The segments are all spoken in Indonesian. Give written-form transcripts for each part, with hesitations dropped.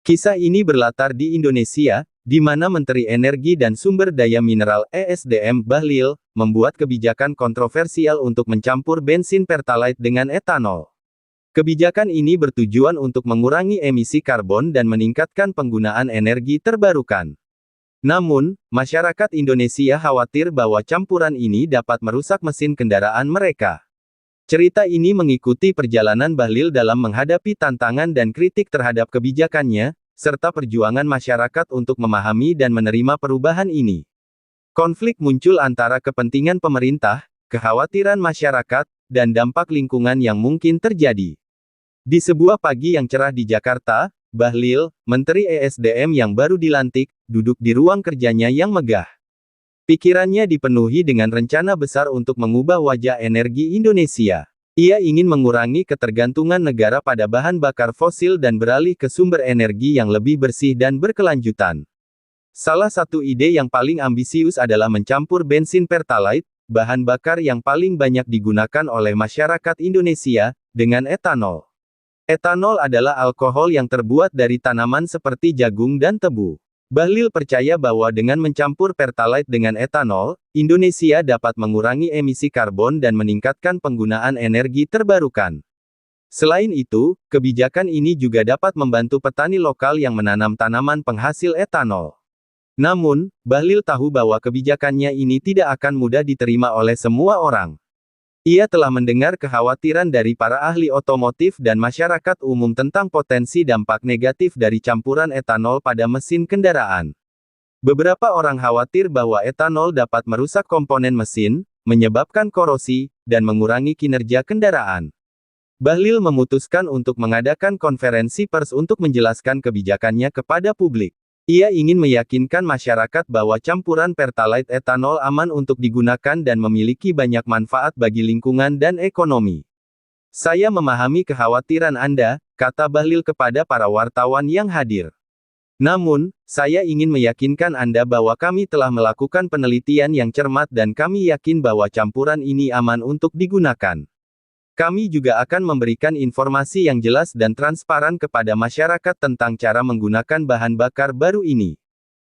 Kisah ini berlatar di Indonesia, di mana Menteri Energi dan Sumber Daya Mineral (ESDM) Bahlil, membuat kebijakan kontroversial untuk mencampur bensin Pertalite dengan etanol. Kebijakan ini bertujuan untuk mengurangi emisi karbon dan meningkatkan penggunaan energi terbarukan. Namun, masyarakat Indonesia khawatir bahwa campuran ini dapat merusak mesin kendaraan mereka. Cerita ini mengikuti perjalanan Bahlil dalam menghadapi tantangan dan kritik terhadap kebijakannya, serta perjuangan masyarakat untuk memahami dan menerima perubahan ini. Konflik muncul antara kepentingan pemerintah, kekhawatiran masyarakat, dan dampak lingkungan yang mungkin terjadi. Di sebuah pagi yang cerah di Jakarta, Bahlil, Menteri ESDM yang baru dilantik, duduk di ruang kerjanya yang megah. Pikirannya dipenuhi dengan rencana besar untuk mengubah wajah energi Indonesia. Ia ingin mengurangi ketergantungan negara pada bahan bakar fosil dan beralih ke sumber energi yang lebih bersih dan berkelanjutan. Salah satu ide yang paling ambisius adalah mencampur bensin Pertalite, bahan bakar yang paling banyak digunakan oleh masyarakat Indonesia, dengan etanol. Etanol adalah alkohol yang terbuat dari tanaman seperti jagung dan tebu. Bahlil percaya bahwa dengan mencampur Pertalite dengan etanol, Indonesia dapat mengurangi emisi karbon dan meningkatkan penggunaan energi terbarukan. Selain itu, kebijakan ini juga dapat membantu petani lokal yang menanam tanaman penghasil etanol. Namun, Bahlil tahu bahwa kebijakannya ini tidak akan mudah diterima oleh semua orang. Ia telah mendengar kekhawatiran dari para ahli otomotif dan masyarakat umum tentang potensi dampak negatif dari campuran etanol pada mesin kendaraan. Beberapa orang khawatir bahwa etanol dapat merusak komponen mesin, menyebabkan korosi, dan mengurangi kinerja kendaraan. Bahlil memutuskan untuk mengadakan konferensi pers untuk menjelaskan kebijakannya kepada publik. Ia ingin meyakinkan masyarakat bahwa campuran Pertalite etanol aman untuk digunakan dan memiliki banyak manfaat bagi lingkungan dan ekonomi. Saya memahami kekhawatiran Anda, kata Bahlil kepada para wartawan yang hadir. Namun, saya ingin meyakinkan Anda bahwa kami telah melakukan penelitian yang cermat dan kami yakin bahwa campuran ini aman untuk digunakan. Kami juga akan memberikan informasi yang jelas dan transparan kepada masyarakat tentang cara menggunakan bahan bakar baru ini.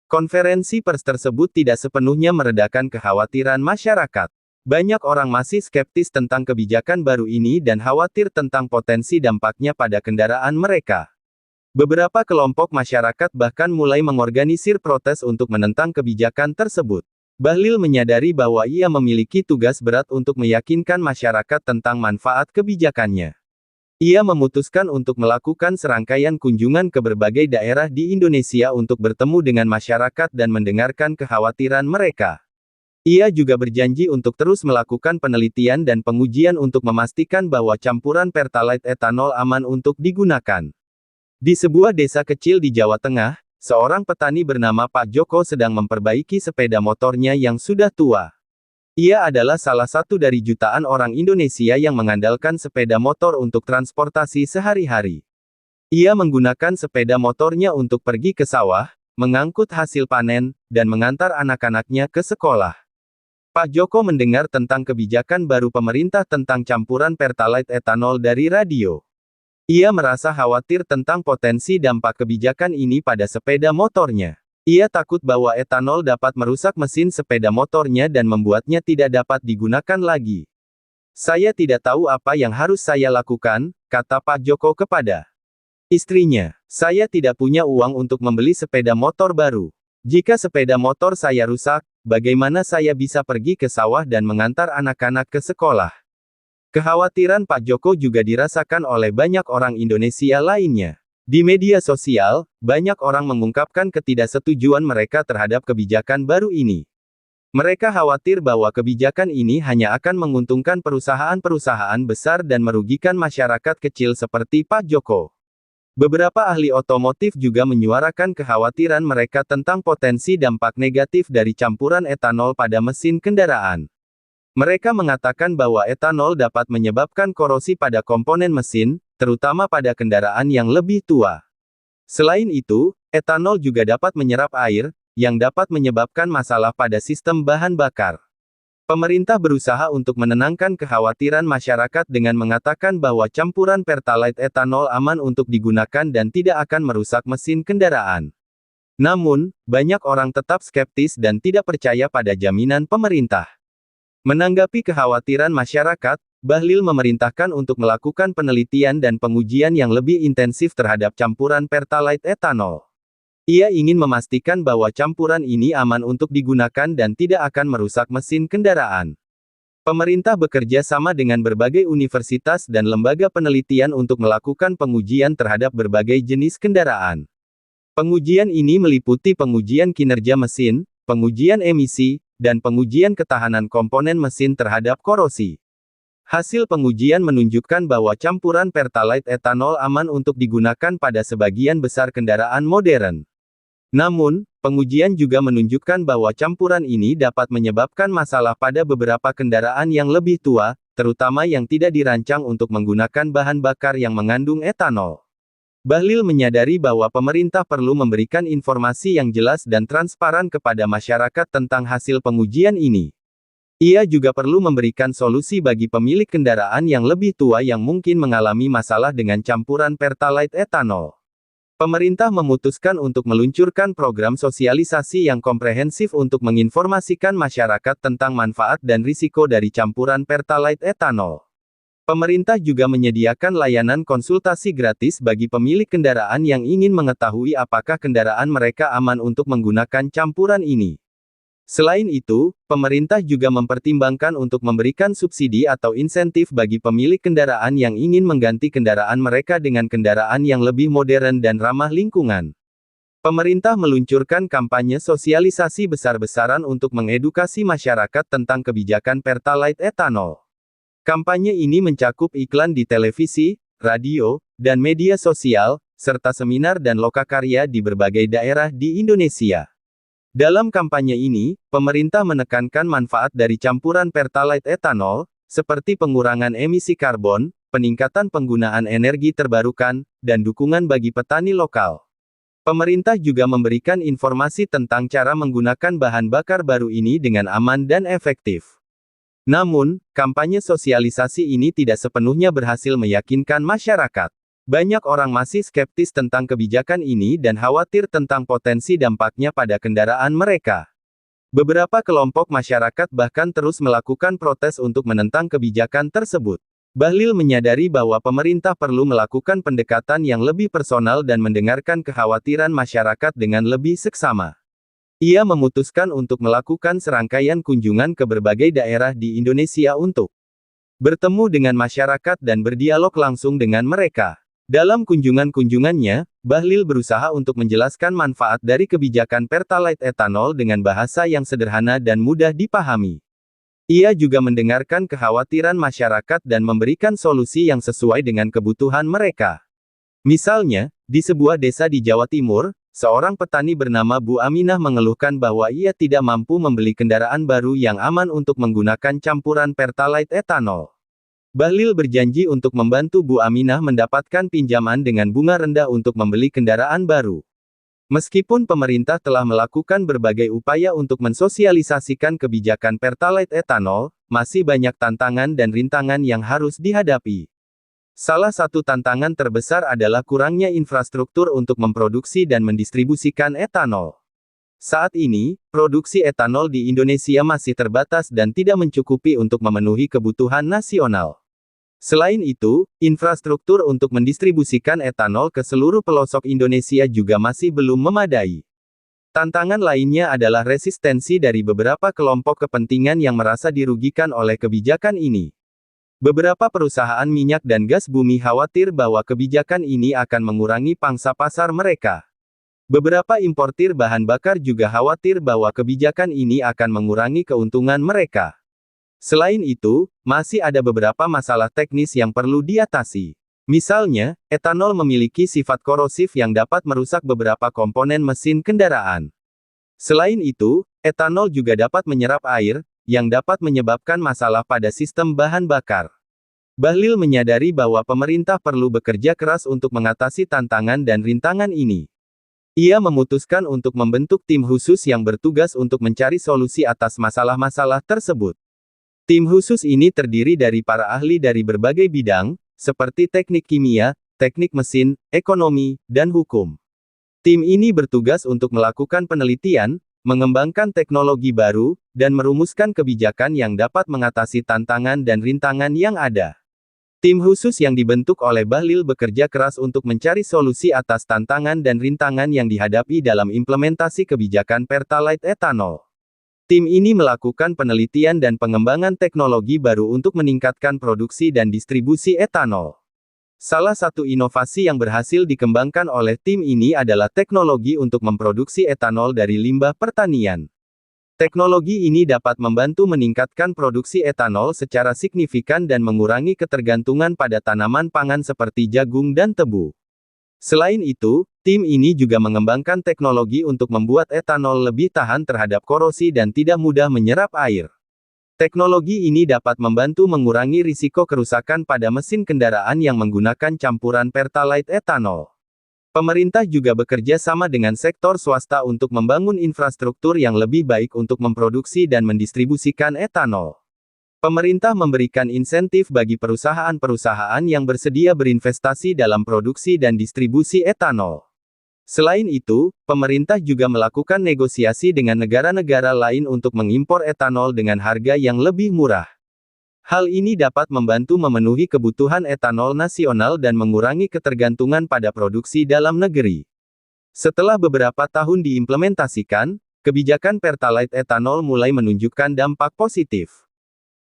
Konferensi pers tersebut tidak sepenuhnya meredakan kekhawatiran masyarakat. Banyak orang masih skeptis tentang kebijakan baru ini dan khawatir tentang potensi dampaknya pada kendaraan mereka. Beberapa kelompok masyarakat bahkan mulai mengorganisir protes untuk menentang kebijakan tersebut. Bahlil menyadari bahwa ia memiliki tugas berat untuk meyakinkan masyarakat tentang manfaat kebijakannya. Ia memutuskan untuk melakukan serangkaian kunjungan ke berbagai daerah di Indonesia untuk bertemu dengan masyarakat dan mendengarkan kekhawatiran mereka. Ia juga berjanji untuk terus melakukan penelitian dan pengujian untuk memastikan bahwa campuran Pertalite etanol aman untuk digunakan. Di sebuah desa kecil di Jawa Tengah, seorang petani bernama Pak Joko sedang memperbaiki sepeda motornya yang sudah tua. Ia adalah salah satu dari jutaan orang Indonesia yang mengandalkan sepeda motor untuk transportasi sehari-hari. Ia menggunakan sepeda motornya untuk pergi ke sawah, mengangkut hasil panen, dan mengantar anak-anaknya ke sekolah. Pak Joko mendengar tentang kebijakan baru pemerintah tentang campuran Pertalite etanol dari radio. Ia merasa khawatir tentang potensi dampak kebijakan ini pada sepeda motornya. Ia takut bahwa etanol dapat merusak mesin sepeda motornya dan membuatnya tidak dapat digunakan lagi. Saya tidak tahu apa yang harus saya lakukan, kata Pak Joko kepada istrinya. Saya tidak punya uang untuk membeli sepeda motor baru. Jika sepeda motor saya rusak, bagaimana saya bisa pergi ke sawah dan mengantar anak-anak ke sekolah? Kekhawatiran Pak Joko juga dirasakan oleh banyak orang Indonesia lainnya. Di media sosial, banyak orang mengungkapkan ketidaksetujuan mereka terhadap kebijakan baru ini. Mereka khawatir bahwa kebijakan ini hanya akan menguntungkan perusahaan-perusahaan besar dan merugikan masyarakat kecil seperti Pak Joko. Beberapa ahli otomotif juga menyuarakan kekhawatiran mereka tentang potensi dampak negatif dari campuran etanol pada mesin kendaraan. Mereka mengatakan bahwa etanol dapat menyebabkan korosi pada komponen mesin, terutama pada kendaraan yang lebih tua. Selain itu, etanol juga dapat menyerap air, yang dapat menyebabkan masalah pada sistem bahan bakar. Pemerintah berusaha untuk menenangkan kekhawatiran masyarakat dengan mengatakan bahwa campuran Pertalite etanol aman untuk digunakan dan tidak akan merusak mesin kendaraan. Namun, banyak orang tetap skeptis dan tidak percaya pada jaminan pemerintah. Menanggapi kekhawatiran masyarakat, Bahlil memerintahkan untuk melakukan penelitian dan pengujian yang lebih intensif terhadap campuran Pertalite etanol. Ia ingin memastikan bahwa campuran ini aman untuk digunakan dan tidak akan merusak mesin kendaraan. Pemerintah bekerja sama dengan berbagai universitas dan lembaga penelitian untuk melakukan pengujian terhadap berbagai jenis kendaraan. Pengujian ini meliputi pengujian kinerja mesin, pengujian emisi, dan pengujian ketahanan komponen mesin terhadap korosi. Hasil pengujian menunjukkan bahwa campuran Pertalite etanol aman untuk digunakan pada sebagian besar kendaraan modern. Namun, pengujian juga menunjukkan bahwa campuran ini dapat menyebabkan masalah pada beberapa kendaraan yang lebih tua, terutama yang tidak dirancang untuk menggunakan bahan bakar yang mengandung etanol. Bahlil menyadari bahwa pemerintah perlu memberikan informasi yang jelas dan transparan kepada masyarakat tentang hasil pengujian ini. Ia juga perlu memberikan solusi bagi pemilik kendaraan yang lebih tua yang mungkin mengalami masalah dengan campuran Pertalite etanol. Pemerintah memutuskan untuk meluncurkan program sosialisasi yang komprehensif untuk menginformasikan masyarakat tentang manfaat dan risiko dari campuran Pertalite etanol. Pemerintah juga menyediakan layanan konsultasi gratis bagi pemilik kendaraan yang ingin mengetahui apakah kendaraan mereka aman untuk menggunakan campuran ini. Selain itu, pemerintah juga mempertimbangkan untuk memberikan subsidi atau insentif bagi pemilik kendaraan yang ingin mengganti kendaraan mereka dengan kendaraan yang lebih modern dan ramah lingkungan. Pemerintah meluncurkan kampanye sosialisasi besar-besaran untuk mengedukasi masyarakat tentang kebijakan Pertalite etanol. Kampanye ini mencakup iklan di televisi, radio, dan media sosial, serta seminar dan lokakarya di berbagai daerah di Indonesia. Dalam kampanye ini, pemerintah menekankan manfaat dari campuran Pertalite etanol, seperti pengurangan emisi karbon, peningkatan penggunaan energi terbarukan, dan dukungan bagi petani lokal. Pemerintah juga memberikan informasi tentang cara menggunakan bahan bakar baru ini dengan aman dan efektif. Namun, kampanye sosialisasi ini tidak sepenuhnya berhasil meyakinkan masyarakat. Banyak orang masih skeptis tentang kebijakan ini dan khawatir tentang potensi dampaknya pada kendaraan mereka. Beberapa kelompok masyarakat bahkan terus melakukan protes untuk menentang kebijakan tersebut. Bahlil menyadari bahwa pemerintah perlu melakukan pendekatan yang lebih personal dan mendengarkan kekhawatiran masyarakat dengan lebih seksama. Ia memutuskan untuk melakukan serangkaian kunjungan ke berbagai daerah di Indonesia untuk bertemu dengan masyarakat dan berdialog langsung dengan mereka. Dalam kunjungan-kunjungannya, Bahlil berusaha untuk menjelaskan manfaat dari kebijakan Pertalite etanol dengan bahasa yang sederhana dan mudah dipahami. Ia juga mendengarkan kekhawatiran masyarakat dan memberikan solusi yang sesuai dengan kebutuhan mereka. Misalnya, di sebuah desa di Jawa Timur, seorang petani bernama Bu Aminah mengeluhkan bahwa ia tidak mampu membeli kendaraan baru yang aman untuk menggunakan campuran Pertalite etanol. Bahlil berjanji untuk membantu Bu Aminah mendapatkan pinjaman dengan bunga rendah untuk membeli kendaraan baru. Meskipun pemerintah telah melakukan berbagai upaya untuk mensosialisasikan kebijakan Pertalite etanol, masih banyak tantangan dan rintangan yang harus dihadapi. Salah satu tantangan terbesar adalah kurangnya infrastruktur untuk memproduksi dan mendistribusikan etanol. Saat ini, produksi etanol di Indonesia masih terbatas dan tidak mencukupi untuk memenuhi kebutuhan nasional. Selain itu, infrastruktur untuk mendistribusikan etanol ke seluruh pelosok Indonesia juga masih belum memadai. Tantangan lainnya adalah resistensi dari beberapa kelompok kepentingan yang merasa dirugikan oleh kebijakan ini. Beberapa perusahaan minyak dan gas bumi khawatir bahwa kebijakan ini akan mengurangi pangsa pasar mereka. Beberapa importir bahan bakar juga khawatir bahwa kebijakan ini akan mengurangi keuntungan mereka. Selain itu, masih ada beberapa masalah teknis yang perlu diatasi. Misalnya, etanol memiliki sifat korosif yang dapat merusak beberapa komponen mesin kendaraan. Selain itu, etanol juga dapat menyerap air, yang dapat menyebabkan masalah pada sistem bahan bakar. Bahlil menyadari bahwa pemerintah perlu bekerja keras untuk mengatasi tantangan dan rintangan ini. Ia memutuskan untuk membentuk tim khusus yang bertugas untuk mencari solusi atas masalah-masalah tersebut. Tim khusus ini terdiri dari para ahli dari berbagai bidang, seperti teknik kimia, teknik mesin, ekonomi, dan hukum. Tim ini bertugas untuk melakukan penelitian, mengembangkan teknologi baru, dan merumuskan kebijakan yang dapat mengatasi tantangan dan rintangan yang ada. Tim khusus yang dibentuk oleh Bahlil bekerja keras untuk mencari solusi atas tantangan dan rintangan yang dihadapi dalam implementasi kebijakan Pertalite etanol. Tim ini melakukan penelitian dan pengembangan teknologi baru untuk meningkatkan produksi dan distribusi etanol. Salah satu inovasi yang berhasil dikembangkan oleh tim ini adalah teknologi untuk memproduksi etanol dari limbah pertanian. Teknologi ini dapat membantu meningkatkan produksi etanol secara signifikan dan mengurangi ketergantungan pada tanaman pangan seperti jagung dan tebu. Selain itu, tim ini juga mengembangkan teknologi untuk membuat etanol lebih tahan terhadap korosi dan tidak mudah menyerap air. Teknologi ini dapat membantu mengurangi risiko kerusakan pada mesin kendaraan yang menggunakan campuran Pertalite etanol. Pemerintah juga bekerja sama dengan sektor swasta untuk membangun infrastruktur yang lebih baik untuk memproduksi dan mendistribusikan etanol. Pemerintah memberikan insentif bagi perusahaan-perusahaan yang bersedia berinvestasi dalam produksi dan distribusi etanol. Selain itu, pemerintah juga melakukan negosiasi dengan negara-negara lain untuk mengimpor etanol dengan harga yang lebih murah. Hal ini dapat membantu memenuhi kebutuhan etanol nasional dan mengurangi ketergantungan pada produksi dalam negeri. Setelah beberapa tahun diimplementasikan, kebijakan Pertalite etanol mulai menunjukkan dampak positif.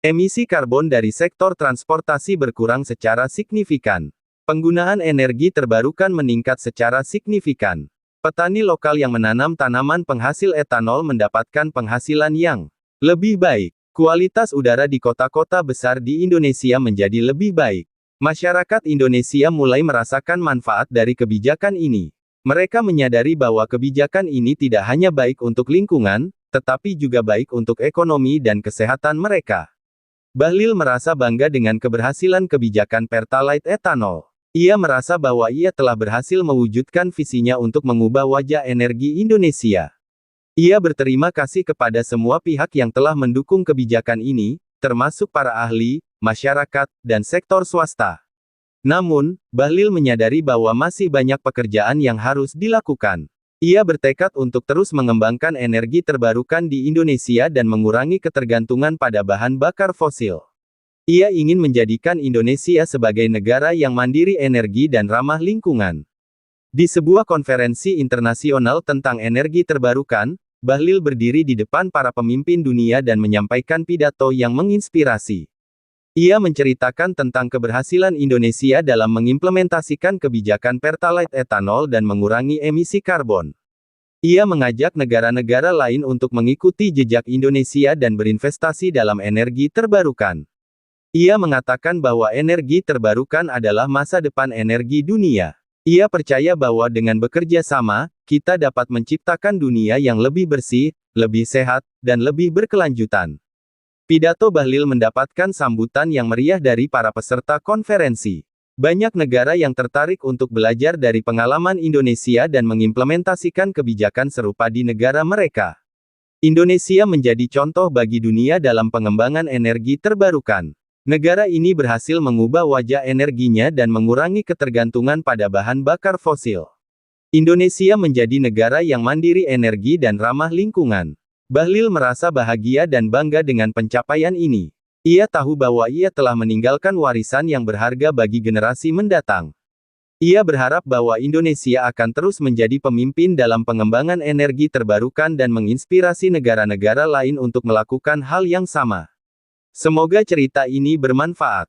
Emisi karbon dari sektor transportasi berkurang secara signifikan. Penggunaan energi terbarukan meningkat secara signifikan. Petani lokal yang menanam tanaman penghasil etanol mendapatkan penghasilan yang lebih baik. Kualitas udara di kota-kota besar di Indonesia menjadi lebih baik. Masyarakat Indonesia mulai merasakan manfaat dari kebijakan ini. Mereka menyadari bahwa kebijakan ini tidak hanya baik untuk lingkungan, tetapi juga baik untuk ekonomi dan kesehatan mereka. Bahlil merasa bangga dengan keberhasilan kebijakan Pertalite etanol. Ia merasa bahwa ia telah berhasil mewujudkan visinya untuk mengubah wajah energi Indonesia. Ia berterima kasih kepada semua pihak yang telah mendukung kebijakan ini, termasuk para ahli, masyarakat, dan sektor swasta. Namun, Bahlil menyadari bahwa masih banyak pekerjaan yang harus dilakukan. Ia bertekad untuk terus mengembangkan energi terbarukan di Indonesia dan mengurangi ketergantungan pada bahan bakar fosil. Ia ingin menjadikan Indonesia sebagai negara yang mandiri energi dan ramah lingkungan. Di sebuah konferensi internasional tentang energi terbarukan, Bahlil berdiri di depan para pemimpin dunia dan menyampaikan pidato yang menginspirasi. Ia menceritakan tentang keberhasilan Indonesia dalam mengimplementasikan kebijakan Pertalite etanol dan mengurangi emisi karbon. Ia mengajak negara-negara lain untuk mengikuti jejak Indonesia dan berinvestasi dalam energi terbarukan. Ia mengatakan bahwa energi terbarukan adalah masa depan energi dunia. Ia percaya bahwa dengan bekerja sama, kita dapat menciptakan dunia yang lebih bersih, lebih sehat, dan lebih berkelanjutan. Pidato Bahlil mendapatkan sambutan yang meriah dari para peserta konferensi. Banyak negara yang tertarik untuk belajar dari pengalaman Indonesia dan mengimplementasikan kebijakan serupa di negara mereka. Indonesia menjadi contoh bagi dunia dalam pengembangan energi terbarukan. Negara ini berhasil mengubah wajah energinya dan mengurangi ketergantungan pada bahan bakar fosil. Indonesia menjadi negara yang mandiri energi dan ramah lingkungan. Bahlil merasa bahagia dan bangga dengan pencapaian ini. Ia tahu bahwa ia telah meninggalkan warisan yang berharga bagi generasi mendatang. Ia berharap bahwa Indonesia akan terus menjadi pemimpin dalam pengembangan energi terbarukan dan menginspirasi negara-negara lain untuk melakukan hal yang sama. Semoga cerita ini bermanfaat.